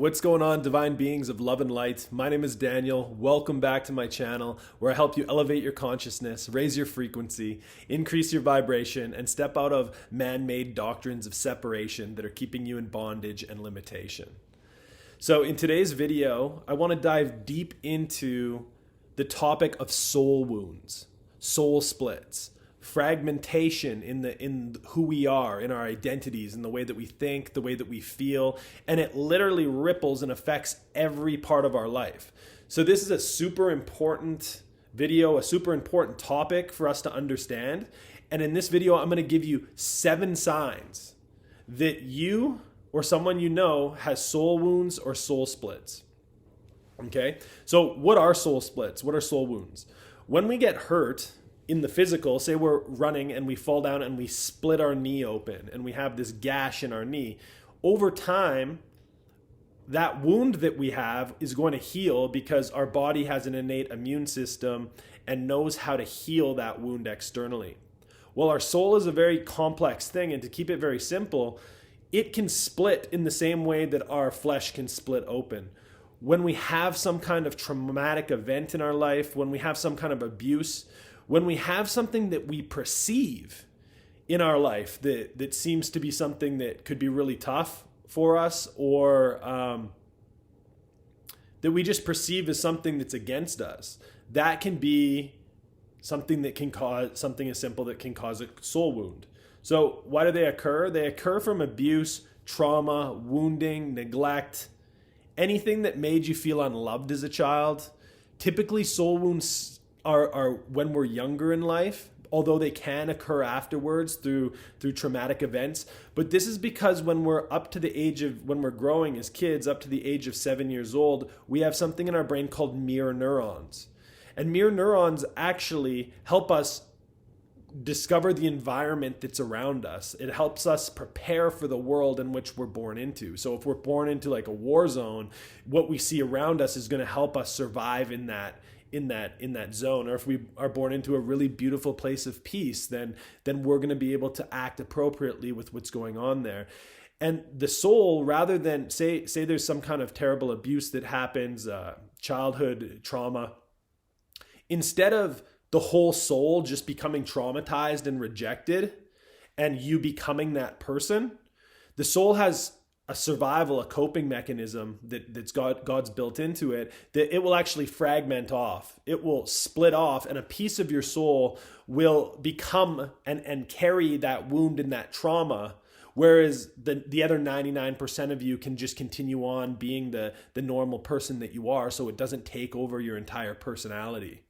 What's going on, divine beings of love and light? My name is Daniel. Welcome back to my channel where I help you elevate your consciousness, raise your frequency, increase your vibration, and step out of man-made doctrines of separation that are keeping you in bondage and limitation. So in today's video, I want to dive deep into the topic of soul wounds, soul splits, fragmentation in who we are, in our identities, in the way that we think, the way that we feel, and it literally ripples and affects every part of our life. So this is a super important video, a super important topic for us to understand. And in this video, I'm going to give you 7 signs that you or someone you know has soul wounds or soul splits. Okay? So what are soul splits? What are soul wounds? When we get hurt in the physical, say we're running and we fall down and we split our knee open and we have this gash in our knee, over time, that wound that we have is going to heal because our body has an innate immune system and knows how to heal that wound externally. Well, our soul is a very complex thing, and to keep it very simple, it can split in the same way that our flesh can split open. When we have some kind of traumatic event in our life, when we have some kind of abuse, when we have something that we perceive in our life that seems to be something that could be really tough for us, or that we just perceive as something that's against us, that can be something that can cause something as simple that can cause a soul wound. So why do they occur? They occur from abuse, trauma, wounding, neglect, anything that made you feel unloved as a child. Typically, soul wounds are when we're younger in life, although they can occur afterwards through traumatic events. But this is because when we're up to the age of, when we're growing as kids, up to the age of 7 years old, we have something in our brain called mirror neurons. And mirror neurons actually help us discover the environment that's around us. It helps us prepare for the world in which we're born into. So if we're born into like a war zone, what we see around us is going to help us survive in that zone. Or if we are born into a really beautiful place of peace, then we're going to be able to act appropriately with what's going on there. And the soul, rather than say there's some kind of terrible abuse that happens, childhood trauma, instead of the whole soul just becoming traumatized and rejected and you becoming that person, the soul has a survival, a coping mechanism that's God's built into it, that it will actually fragment off. It will split off, and a piece of your soul will become and carry that wound and that trauma, whereas the other 99% of you can just continue on being the normal person that you are, so it doesn't take over your entire personality.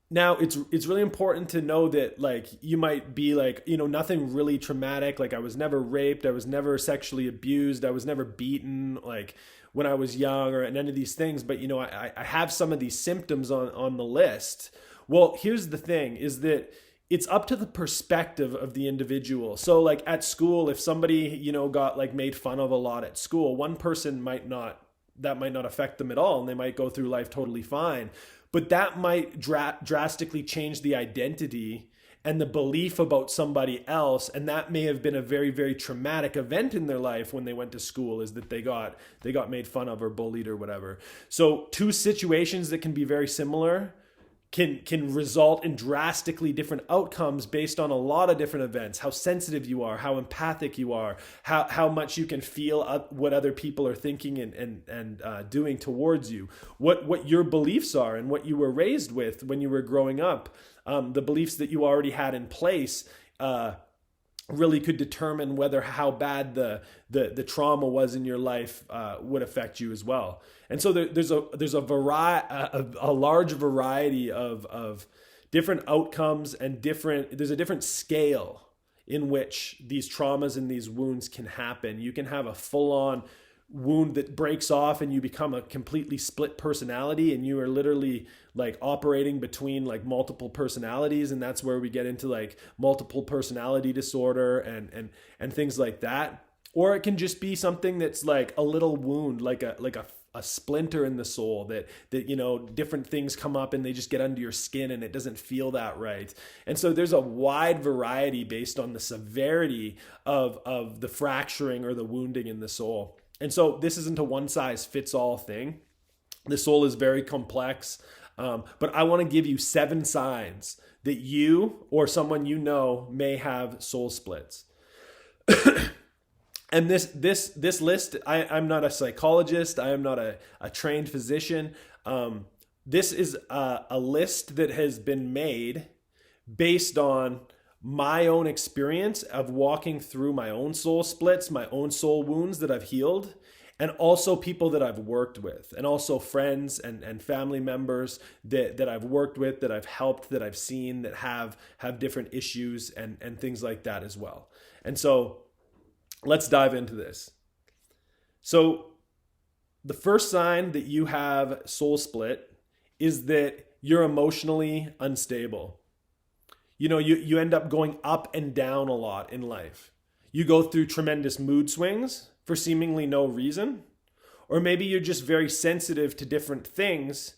Now, it's really important to know that, like, you might be like, nothing really traumatic. Like, I was never raped. I was never sexually abused. I was never beaten, like, when I was young, or none of these things. But, I have some of these symptoms on the list. Well, here's the thing, is that it's up to the perspective of the individual. So, like, at school, if somebody, got, like, made fun of a lot at school, one person might not affect them at all, and they might go through life totally fine. But that might drastically change the identity and the belief about somebody else. And that may have been a very, very traumatic event in their life when they went to school, is that they got made fun of or bullied or whatever. So 2 situations that can be very similar can result in drastically different outcomes based on a lot of different events: how sensitive you are, how empathic you are, how much you can feel what other people are thinking and doing towards you, what your beliefs are and what you were raised with when you were growing up. The beliefs that you already had in place really could determine how bad the trauma was in your life would affect you as well. And so there's a large variety of different outcomes, and there's a different scale in which these traumas and these wounds can happen. You can have a full-on wound that breaks off and you become a completely split personality, and you are literally like operating between like multiple personalities, and that's where we get into like multiple personality disorder and things like that. Or it can just be something that's like a little wound, like a a splinter in the soul, that different things come up and they just get under your skin and it doesn't feel that right. And so there's a wide variety based on the severity of the fracturing or the wounding in the soul. And so this isn't a one size fits all thing. The soul is very complex. But I want to give you 7 signs that you or someone may have soul splits. And this list, I'm not a psychologist. I am not a trained physician. This is a list that has been made based on my own experience of walking through my own soul splits, my own soul wounds that I've healed, and also people that I've worked with, and also friends and family members that I've worked with, that I've helped, that I've seen, that have different issues and things like that as well. And so let's dive into this. So the first sign that you have soul split is that you're emotionally unstable. You end up going up and down a lot in life. You go through tremendous mood swings for seemingly no reason, or maybe you're just very sensitive to different things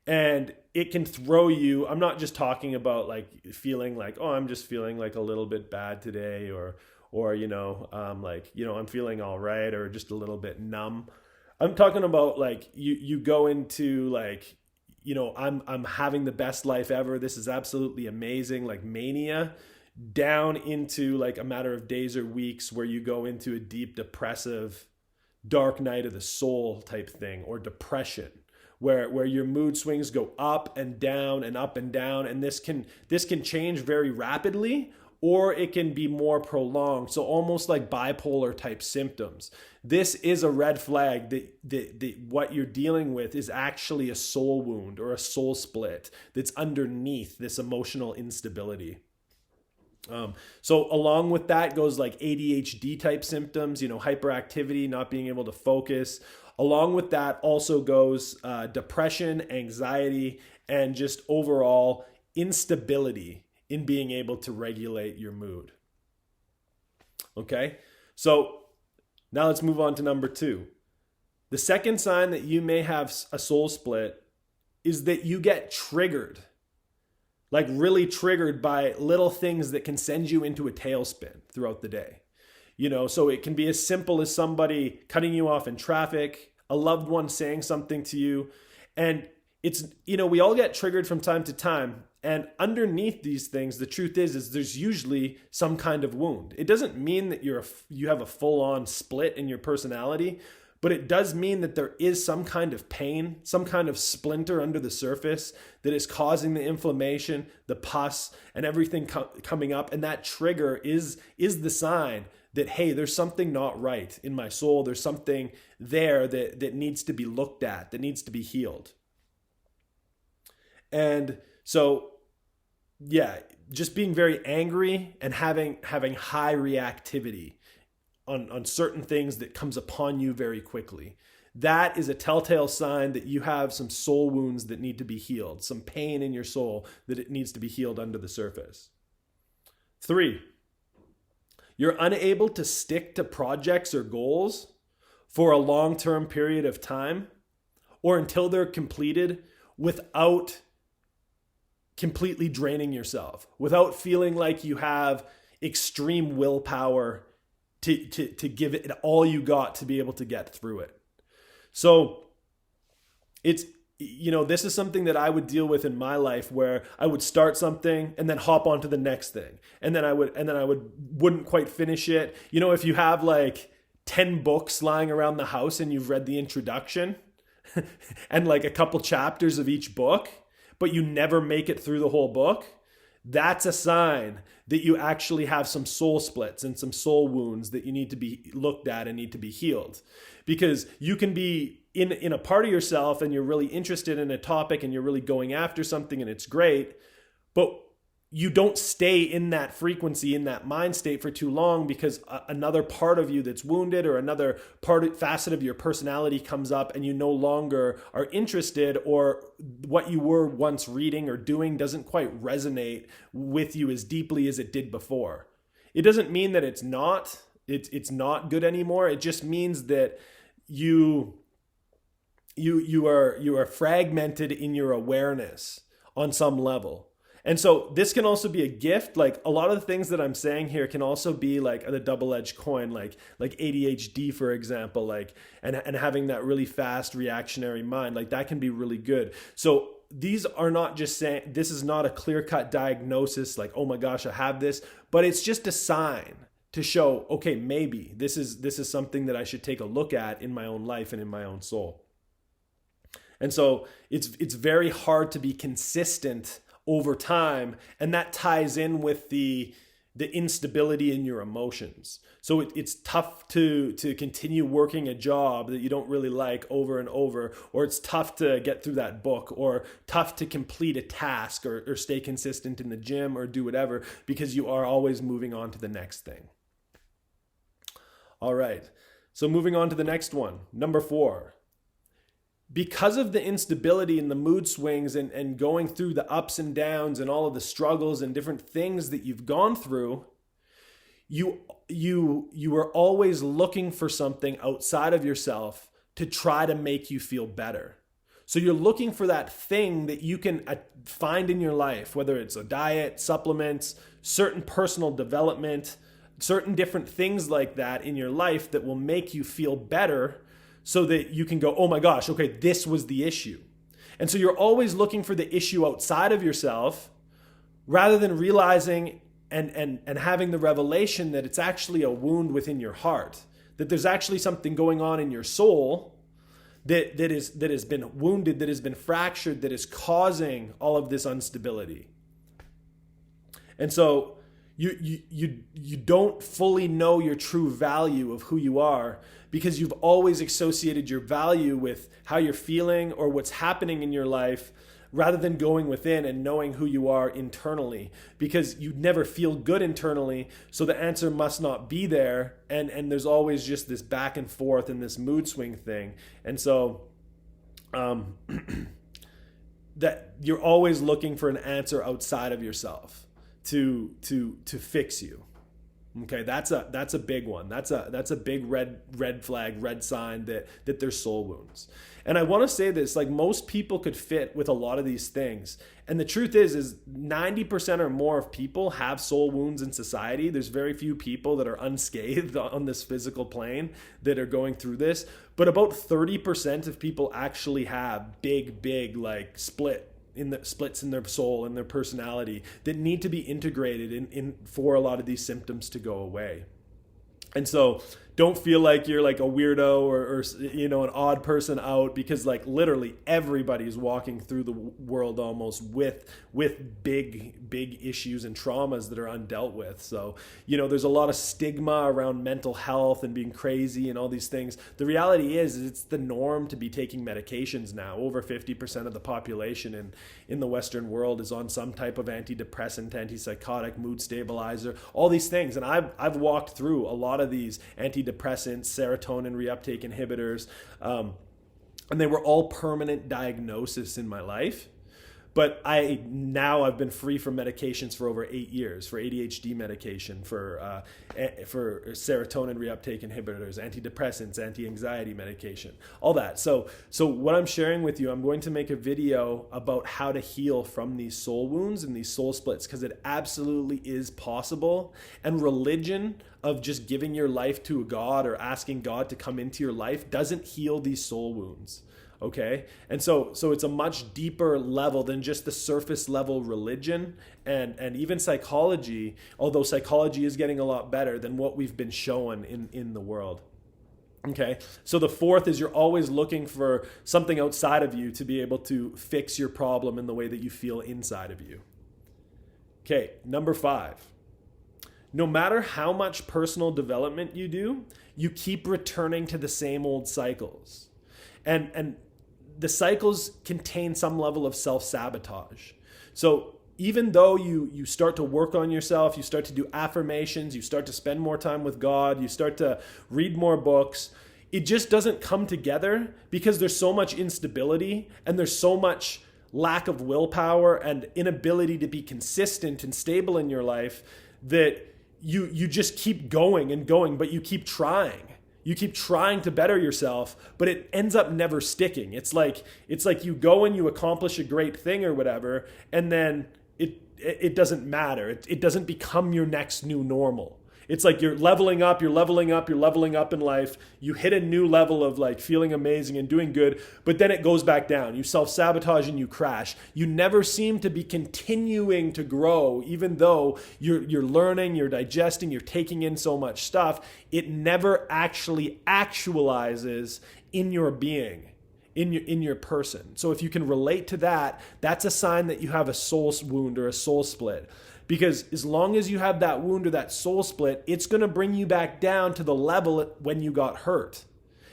and it can throw you. I'm not just talking about like feeling like, oh, I'm just feeling like a little bit bad today, or I'm feeling all right, or just a little bit numb. I'm talking about like you go into like, I'm having the best life ever. This is absolutely amazing, like mania, down into like a matter of days or weeks where you go into a deep depressive, dark night of the soul type thing, or depression, where your mood swings go up and down and up and down. And this can change very rapidly, or it can be more prolonged. So almost like bipolar type symptoms. This is a red flag that what you're dealing with is actually a soul wound or a soul split that's underneath this emotional instability. So along with that goes like ADHD type symptoms, hyperactivity, not being able to focus. Along with that also goes depression, anxiety, and just overall instability in being able to regulate your mood. Okay, so now let's move on to number 2. The second sign that you may have a soul split is that you get triggered, like really triggered by little things that can send you into a tailspin throughout the day. So it can be as simple as somebody cutting you off in traffic, a loved one saying something to you, and it's, we all get triggered from time to time. And underneath these things, the truth is there's usually some kind of wound. It doesn't mean that you have a full-on split in your personality, but it does mean that there is some kind of pain, some kind of splinter under the surface that is causing the inflammation, the pus, and everything coming up. And that trigger is the sign that, hey, there's something not right in my soul. There's something there that needs to be looked at, that needs to be healed. And so, yeah, just being very angry and having high reactivity on certain things that comes upon you very quickly. That is a telltale sign that you have some soul wounds that need to be healed, some pain in your soul that it needs to be healed under the surface. 3, you're unable to stick to projects or goals for a long-term period of time or until they're completed without completely draining yourself, without feeling like you have extreme willpower to give it all you got to be able to get through it. So it's, this is something that I would deal with in my life, where I would start something and then hop onto the next thing. And then I wouldn't quite finish it. If you have like 10 books lying around the house and you've read the introduction and like a couple chapters of each book, but you never make it through the whole book, that's a sign that you actually have some soul splits and some soul wounds that you need to be looked at and need to be healed. Because you can be in a part of yourself and you're really interested in a topic and you're really going after something and it's great, but you don't stay in that frequency, in that mind state for too long, because another part of you that's wounded or another facet of your personality comes up and you no longer are interested, or what you were once reading or doing doesn't quite resonate with you as deeply as it did before. It doesn't mean that it's not good anymore. It just means that you you are fragmented in your awareness on some level. And so this can also be a gift. Like a lot of the things that I'm saying here can also be like the double-edged coin, like ADHD, for example, like and having that really fast reactionary mind, like that can be really good. So these are not just saying, this is not a clear-cut diagnosis like, oh my gosh, I have this, but it's just a sign to show, okay, maybe this is something that I should take a look at in my own life and in my own soul. And so it's very hard to be consistent over time, and that ties in with the instability in your emotions. So it's tough to continue working a job that you don't really like over and over, or it's tough to get through that book, or tough to complete a task, or stay consistent in the gym, or do whatever, because you are always moving on to the next thing. All right, so moving on to the next one, number 4. Because of the instability and the mood swings and going through the ups and downs and all of the struggles and different things that you've gone through, you are always looking for something outside of yourself to try to make you feel better. So you're looking for that thing that you can find in your life, whether it's a diet, supplements, certain personal development, certain different things like that in your life that will make you feel better, so that you can go, oh my gosh, okay, this was the issue. And so you're always looking for the issue outside of yourself, rather than realizing and having the revelation that it's actually a wound within your heart, that there's actually something going on in your soul that has been wounded, that has been fractured, that is causing all of this instability. And so you don't fully know your true value of who you are, because you've always associated your value with how you're feeling or what's happening in your life, rather than going within and knowing who you are internally, because you never feel good internally. So the answer must not be there. And there's always just this back and forth and this mood swing thing. And so that you're always looking for an answer outside of yourself to fix you. Okay, that's a big one. That's a big red flag, red sign that there's soul wounds. And I want to say this, like, most people could fit with a lot of these things. And the truth is 90% or more of people have soul wounds in society. There's very few people that are unscathed on this physical plane that are going through this. But about 30% of people actually have big like splits in their soul and their personality that need to be integrated in for a lot of these symptoms to go away. And so don't feel like you're like a weirdo or an odd person out, because like literally everybody's walking through the world almost with big issues and traumas that are undealt with. So, there's a lot of stigma around mental health and being crazy and all these things. The reality is it's the norm to be taking medications now. Over 50% of the population in the Western world is on some type of antidepressant, antipsychotic, mood stabilizer, all these things. And I've walked through a lot of these antidepressants, serotonin reuptake inhibitors, and they were all permanent diagnosis in my life. But I've been free from medications for over 8 years, for ADHD medication, for serotonin reuptake inhibitors, antidepressants, anti-anxiety medication, all that. So what I'm sharing with you, I'm going to make a video about how to heal from these soul wounds and these soul splits, because it absolutely is possible. And religion of just giving your life to a God or asking God to come into your life doesn't heal these soul wounds. Okay. And so it's a much deeper level than just the surface level religion and even psychology, although psychology is getting a lot better than what we've been shown in the world. Okay. So the fourth is you're always looking for something outside of you to be able to fix your problem in the way that you feel inside of you. Okay. Number 5. No matter how much personal development you do, you keep returning to the same old cycles. And the cycles contain some level of self-sabotage. So even though you start to work on yourself, you start to do affirmations, you start to spend more time with God, you start to read more books, it just doesn't come together because there's so much instability and there's so much lack of willpower and inability to be consistent and stable in your life that you just keep going and going, but you keep trying. You keep trying to better yourself, but it ends up never sticking. It's like you go and you accomplish a great thing or whatever, and then it doesn't matter. It doesn't become your next new normal. It's like you're leveling up in life. You hit a new level of like feeling amazing and doing good, but then it goes back down. You self-sabotage and you crash. You never seem to be continuing to grow, even though you're learning, you're digesting, you're taking in so much stuff. It never actually actualizes in your being, in your person. So if you can relate to that, that's a sign that you have a soul wound or a soul split. Because as long as you have that wound or that soul split, it's going to bring you back down to the level when you got hurt.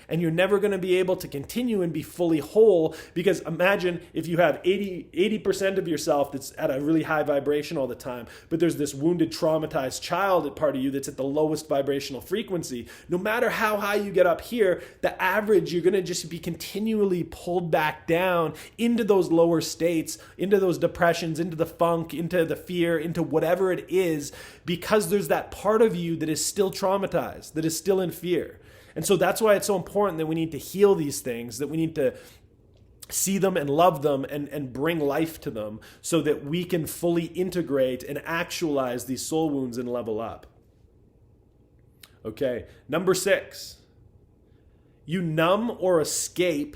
And you're never going to be able to continue and be fully whole, because imagine if you have 80% of yourself that's at a really high vibration all the time, but there's this wounded, traumatized child part of you that's at the lowest vibrational frequency. No matter how high you get up here, the average, you're going to just be continually pulled back down into those lower states, into those depressions, into the funk, into the fear, into whatever it is, because there's that part of you that is still traumatized, that is still in fear. And so that's why it's so important that we need to heal these things, that we need to see them and love them and bring life to them so that we can fully integrate and actualize these soul wounds and level up. Okay, number 6, you numb or escape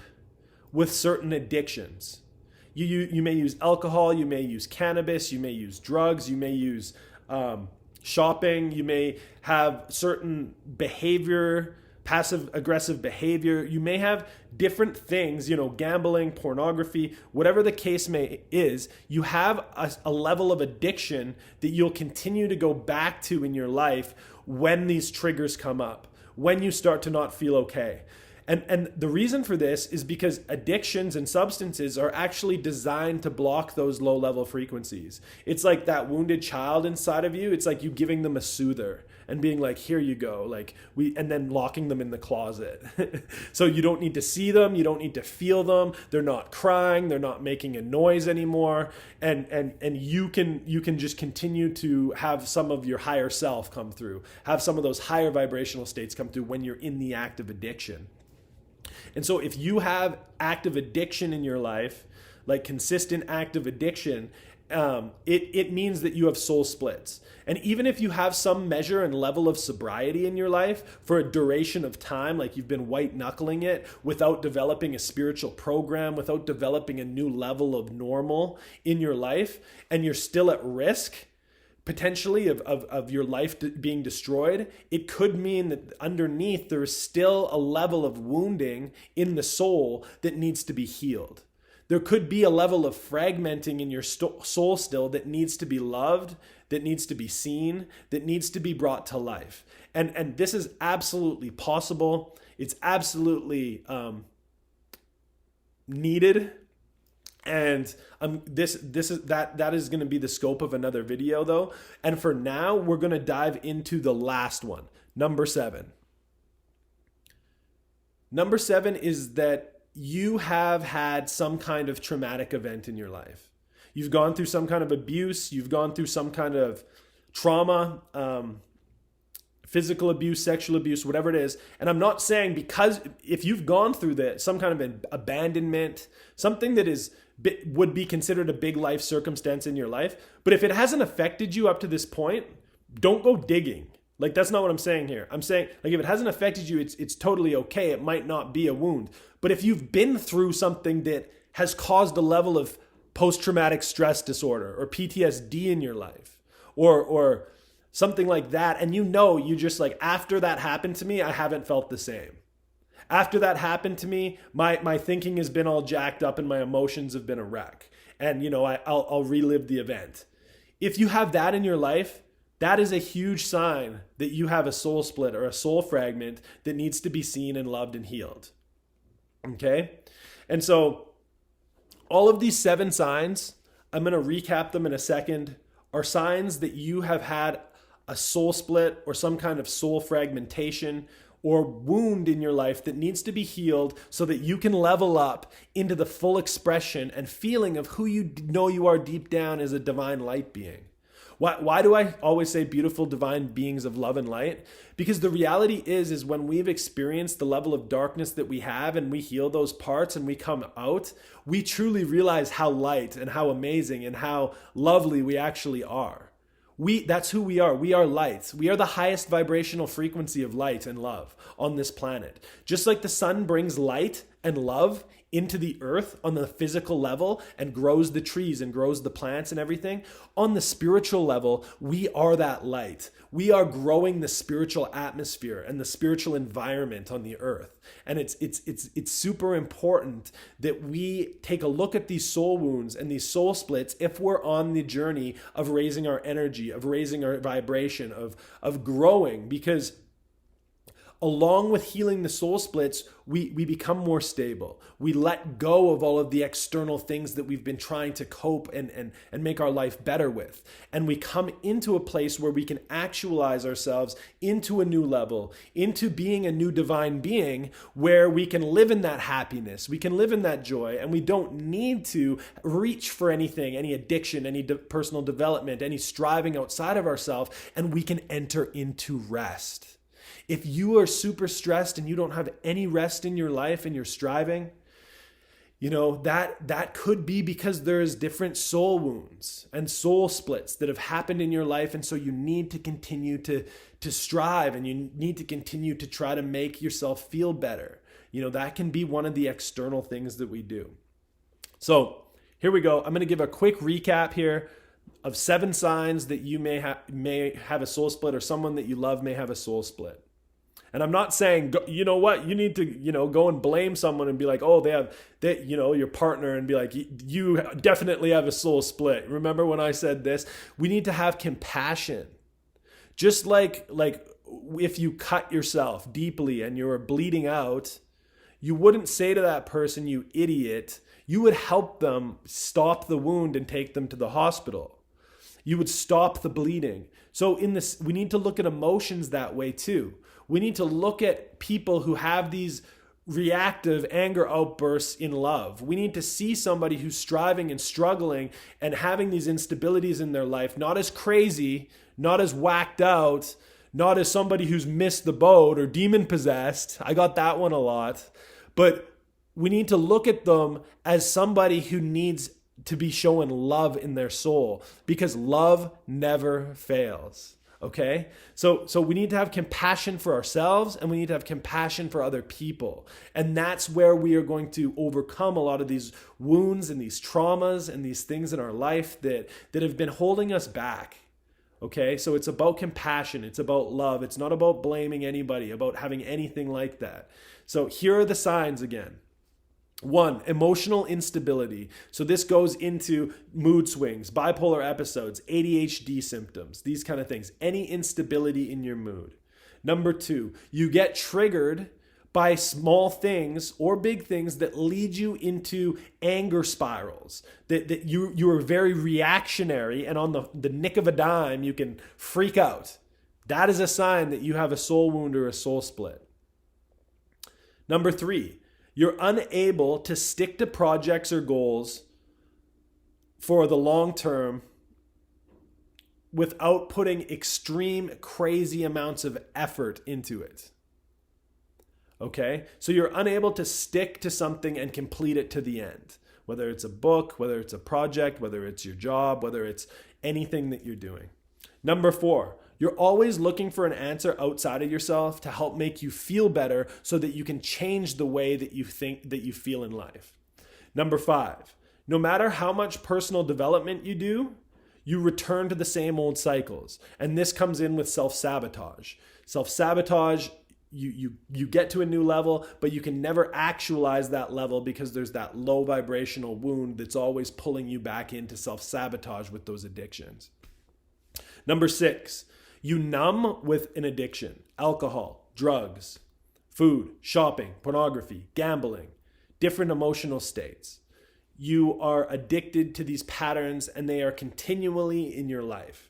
with certain addictions. You may use alcohol, you may use cannabis, you may use drugs, you may use shopping, you may have certain behavior, passive aggressive behavior. You may have different things, gambling, pornography, whatever the case is. You have a level of addiction that you'll continue to go back to in your life when these triggers come up, when you start to not feel okay. And the reason for this is because addictions and substances are actually designed to block those low-level frequencies. It's like that wounded child inside of you. It's like you giving them a soother and being like, here you go, and then locking them in the closet. So you don't need to see them, you don't need to feel them. They're not crying, they're not making a noise anymore, and you can just continue to have some of your higher self come through, have some of those higher vibrational states come through when you're in the act of addiction. And so if you have active addiction in your life, like consistent active addiction, it means that you have soul splits. And even if you have some measure and level of sobriety in your life for a duration of time, like you've been white knuckling it without developing a spiritual program, without developing a new level of normal in your life, and you're still at risk potentially of your life being destroyed, it could mean that underneath there is still a level of wounding in the soul that needs to be healed. There could be a level of fragmenting in your soul still that needs to be loved, that needs to be seen, that needs to be brought to life. And this is absolutely possible. It's absolutely needed. And that is going to be the scope of another video though. And for now, we're going to dive into the last one, number 7. Number 7 is that you have had some kind of traumatic event in your life. You've gone through some kind of abuse. You've gone through some kind of trauma, physical abuse, sexual abuse, whatever it is. And I'm not saying because if you've gone through some kind of an abandonment, something that would be considered a big life circumstance in your life, but if it hasn't affected you up to this point, don't go digging. Like, that's not what I'm saying here. I'm saying, like, if it hasn't affected you, it's totally okay. It might not be a wound. But if you've been through something that has caused a level of post-traumatic stress disorder or PTSD in your life, or something like that, and you just like, after that happened to me, I haven't felt the same. After that happened to me, my thinking has been all jacked up and my emotions have been a wreck. And, I'll relive the event. If you have that in your life, that is a huge sign that you have a soul split or a soul fragment that needs to be seen and loved and healed. Okay? And so all of these 7 signs, I'm going to recap them in a second, are signs that you have had a soul split or some kind of soul fragmentation or wound in your life that needs to be healed so that you can level up into the full expression and feeling of who you know you are deep down as a divine light being. Why do I always say beautiful divine beings of love and light? Because the reality is when we've experienced the level of darkness that we have and we heal those parts and we come out, we truly realize how light and how amazing and how lovely we actually are. That's who we are. We are light. We are the highest vibrational frequency of light and love on this planet. Just like the sun brings light and love into the earth on the physical level and grows the trees and grows the plants and everything, on the spiritual level, we are that light. We are growing the spiritual atmosphere and the spiritual environment on the earth. And it's super important that we take a look at these soul wounds and these soul splits if we're on the journey of raising our energy, of raising our vibration, of growing, because along with healing the soul splits, we become more stable. We let go of all of the external things that we've been trying to cope and make our life better with. And we come into a place where we can actualize ourselves into a new level, into being a new divine being, where we can live in that happiness, we can live in that joy, and we don't need to reach for anything, any addiction, any personal development, any striving outside of ourselves, and we can enter into rest. If you are super stressed and you don't have any rest in your life and you're striving, that could be because there's different soul wounds and soul splits that have happened in your life. And so you need to continue to strive, and you need to continue to try to make yourself feel better. That can be one of the external things that we do. So here we go. I'm going to give a quick recap here of 7 signs that you may have a soul split, or someone that you love may have a soul split. And I'm not saying, you know what, you need to, go and blame someone and be like, oh, they have your partner, and be like, you definitely have a soul split. Remember when I said this? We need to have compassion. Just like if you cut yourself deeply and you're bleeding out, you wouldn't say to that person, you idiot. You would help them stop the wound and take them to the hospital. You would stop the bleeding. So we need to look at emotions that way too. We need to look at people who have these reactive anger outbursts in love. We need to see somebody who's striving and struggling and having these instabilities in their life, not as crazy, not as whacked out, not as somebody who's missed the boat or demon possessed. I got that one a lot. But we need to look at them as somebody who needs to be showing love in their soul, because love never fails. Okay? So we need to have compassion for ourselves, and we need to have compassion for other people. And that's where we are going to overcome a lot of these wounds and these traumas and these things in our life that have been holding us back. Okay? So it's about compassion. It's about love. It's not about blaming anybody, about having anything like that. So here are the signs again. 1, emotional instability. So this goes into mood swings, bipolar episodes, ADHD symptoms, these kind of things. Any instability in your mood. Number 2, you get triggered by small things or big things that lead you into anger spirals. That you are very reactionary, and on the nick of a dime, you can freak out. That is a sign that you have a soul wound or a soul split. Number 3, you're unable to stick to projects or goals for the long term without putting extreme, crazy amounts of effort into it. Okay? So you're unable to stick to something and complete it to the end. Whether it's a book, whether it's a project, whether it's your job, whether it's anything that you're doing. Number 4, you're always looking for an answer outside of yourself to help make you feel better so that you can change the way that you think, that you feel in life. Number 5, no matter how much personal development you do, you return to the same old cycles. And this comes in with self-sabotage. Self-sabotage, you get to a new level, but you can never actualize that level because there's that low vibrational wound that's always pulling you back into self-sabotage with those addictions. Number 6, you numb with an addiction: alcohol, drugs, food, shopping, pornography, gambling, different emotional states. You are addicted to these patterns, and they are continually in your life.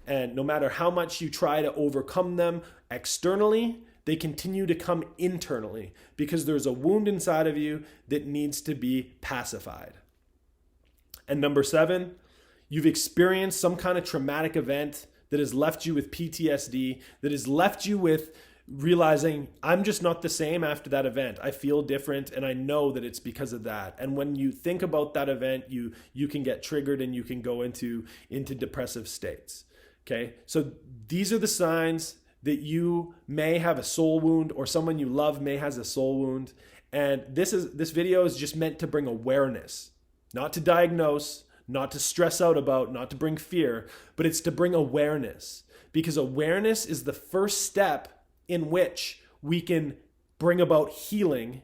And no matter how much you try to overcome them externally, they continue to come internally because there's a wound inside of you that needs to be pacified. And number 7, you've experienced some kind of traumatic event that has left you with PTSD, that has left you with realizing I'm just not the same after that event. I feel different, and I know that it's because of that. And when you think about that event, you can get triggered and you can go into depressive states. Okay? So these are the signs that you may have a soul wound, or someone you love may has a soul wound. And this video is just meant to bring awareness, not to diagnose, not to stress out about, not to bring fear, but it's to bring awareness, because awareness is the first step in which we can bring about healing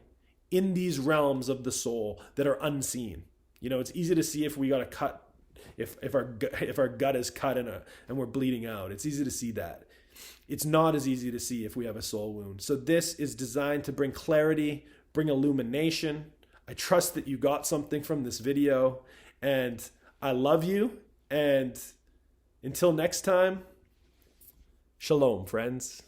in these realms of the soul that are unseen. You know, it's easy to see if we got a cut, if our gut is cut and we're bleeding out. It's easy to see that. It's not as easy to see if we have a soul wound. So this is designed to bring clarity, bring illumination. I trust that you got something from this video, and I love you. And until next time, shalom, friends.